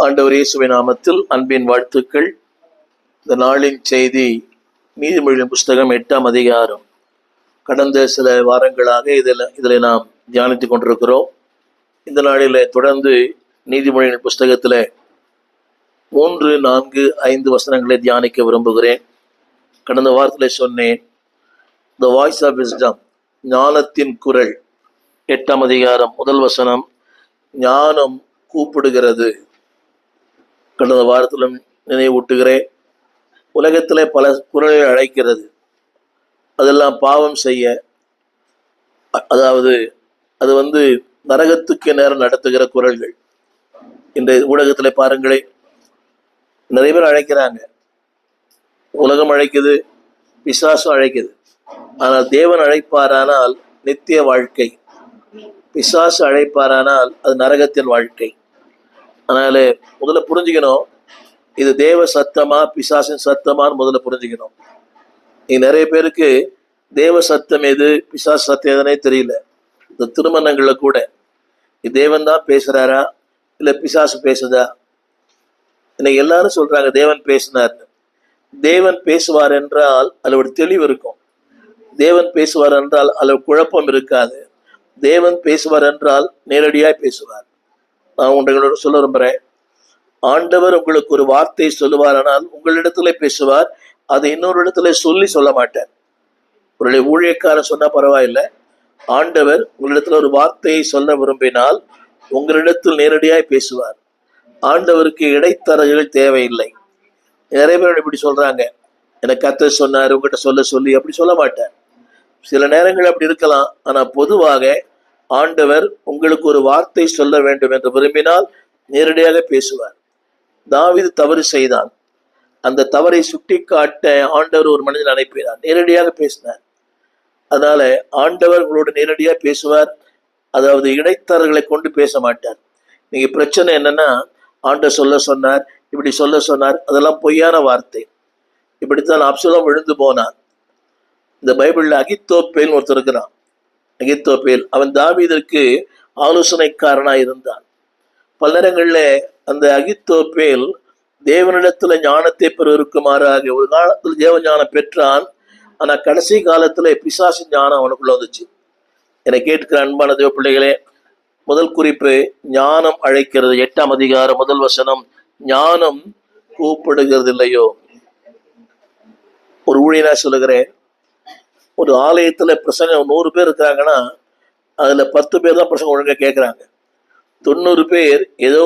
ஆண்டவர் இயேசுவின் நாமத்தில் அன்பின் வாழ்த்துக்கள். இந்த நாளின் செய்தி நீதிமொழியின் புஸ்தகம் 8ஆம் அதிகாரம். கடந்த சில வாரங்களாக இதில் நாம் தியானித்துக் கொண்டிருக்கிறோம். இந்த நாளில் தொடர்ந்து நீதிமொழியின் புஸ்தகத்தில் 3, 4, 5 வசனங்களை தியானிக்க விரும்புகிறேன். கடந்த வாரத்தில் சொன்னேன், த வாய்ஸ் ஆஃப் விஸ்டம், ஞானத்தின் குரல். 8ஆம் அதிகாரம் 1 வசனம், ஞானம் கூப்பிடுகிறது. கடந்த வாரத்திலும் நினைவூட்டுகிறேன், உலகத்தில் பல குரல்கள் அழைக்கிறது. அதெல்லாம் பாவம் செய்ய, அதாவது அது நரகத்துக்கு நேரம் நடத்துகிற குரல்கள். இந்த ஊடகத்தில் பாருங்களேன், நிறைய பேர் அழைக்கிறாங்க. உலகம் அழைக்குது, பிசாசும் அழைக்குது. ஆனால் தேவன் அழைப்பாரானால் நித்திய வாழ்க்கை, பிசாசு அழைப்பாரானால் அது நரகத்தின் வாழ்க்கை. அதனால முதல்ல புரிஞ்சுக்கணும், இது தேவ சத்தமா பிசாசின் சத்தமான்னு முதல்ல புரிஞ்சுக்கணும். நிறைய பேருக்கு தேவ சத்தம் எது, பிசாசு சத்தம் எதுனே தெரியல. இந்த திருமணங்கள்ல கூட தேவன் தான் பேசுறாரா இல்லை பிசாசு பேசுதா? இன்னைக்கு எல்லாரும் சொல்றாங்க தேவன் பேசினார்னு. தேவன் பேசுவார் என்றால் அதில் ஒரு தெளிவு இருக்கும். தேவன் பேசுவார் என்றால் அதில் குழப்பம் இருக்காது. தேவன் பேசுவார் என்றால் நேரடியாய் பேசுவார். நான் உங்களோட சொல்ல விரும்புகிறேன், ஆண்டவர் உங்களுக்கு ஒரு வார்த்தை சொல்லுவார், ஆனால் உங்களிடத்துல பேசுவார். அதை இன்னொரு இடத்துல சொல்ல மாட்டார். உங்களுடைய ஊழியக்காரன் சொன்னா பரவாயில்லை, ஆண்டவர் உங்களிடத்துல ஒரு வார்த்தையை சொல்ல விரும்பினால் உங்களிடத்தில் நேரடியாய் பேசுவார். ஆண்டவருக்கு இடைத்தரகர்கள் தேவையில்லை. நிறைய பேர் இப்படி சொல்றாங்க, எனக்கு கர்த்தர் சொன்னார் உங்ககிட்ட சொல்லி அப்படி சொல்ல மாட்டார். சில நேரங்கள் அப்படி இருக்கலாம். ஆனா பொதுவாக ஆண்டவர் உங்களுக்கு ஒரு வார்த்தை சொல்ல வேண்டும் என்று விரும்பினால் நேரடியாக பேசுவார். தாவீது தவறு செய்தான். அந்த தவறை சுட்டி காட்ட ஆண்டவர் ஒரு மனிதன் அனுப்பினார், நேரடியாக பேசினார். அதனால ஆண்டவர் உங்களோட நேரடியாக பேசுவார். அதாவது இடைத்தரர்களை கொண்டு பேச மாட்டார். நீங்க பிரச்சனை என்னன்னா, ஆண்டவர் சொல்ல சொன்னார், இப்படி சொல்ல சொன்னார், அதெல்லாம் பொய்யான வார்த்தை. இப்படித்தான் அப்சலோம் விழுந்து போனான். இந்த பைபிள்ல அகித்தோப்பேல் ஒருத்தர் இருக்கிறான். அகித்தோப்பேல் அவன் தாவீதுக்கு ஆலோசனைக்காரனா இருந்தான். பல நேரங்களில் அந்த அகித்தோப்பேல் தேவனிடத்துல ஞானத்தை பெறுவதற்குமாறாக ஒரு காலத்தில் தேவ ஞானம் பெற்றான். ஆனா கடைசி காலத்துல பிசாசு ஞானம் அவனுக்குள்ள வந்துச்சு. என்னை கேட்கிற அன்பான தேவ பிள்ளைகளே, முதல் குறிப்பு, ஞானம் அழைக்கிறது. 8ஆம் அதிகாரம் 1 வசனம், ஞானம் கூப்பிடுகிறது இல்லையோ. ஒரு ஊழியனா சொல்லுகிறேன், ஒரு ஆலயத்துல பிரசங்கம் 100 பேர் இருக்கிறாங்கன்னா அதுல 10 பேர் தான் பிரசங்கம் ஒழுங்கா கேட்கிறாங்க. 90 பேர் ஏதோ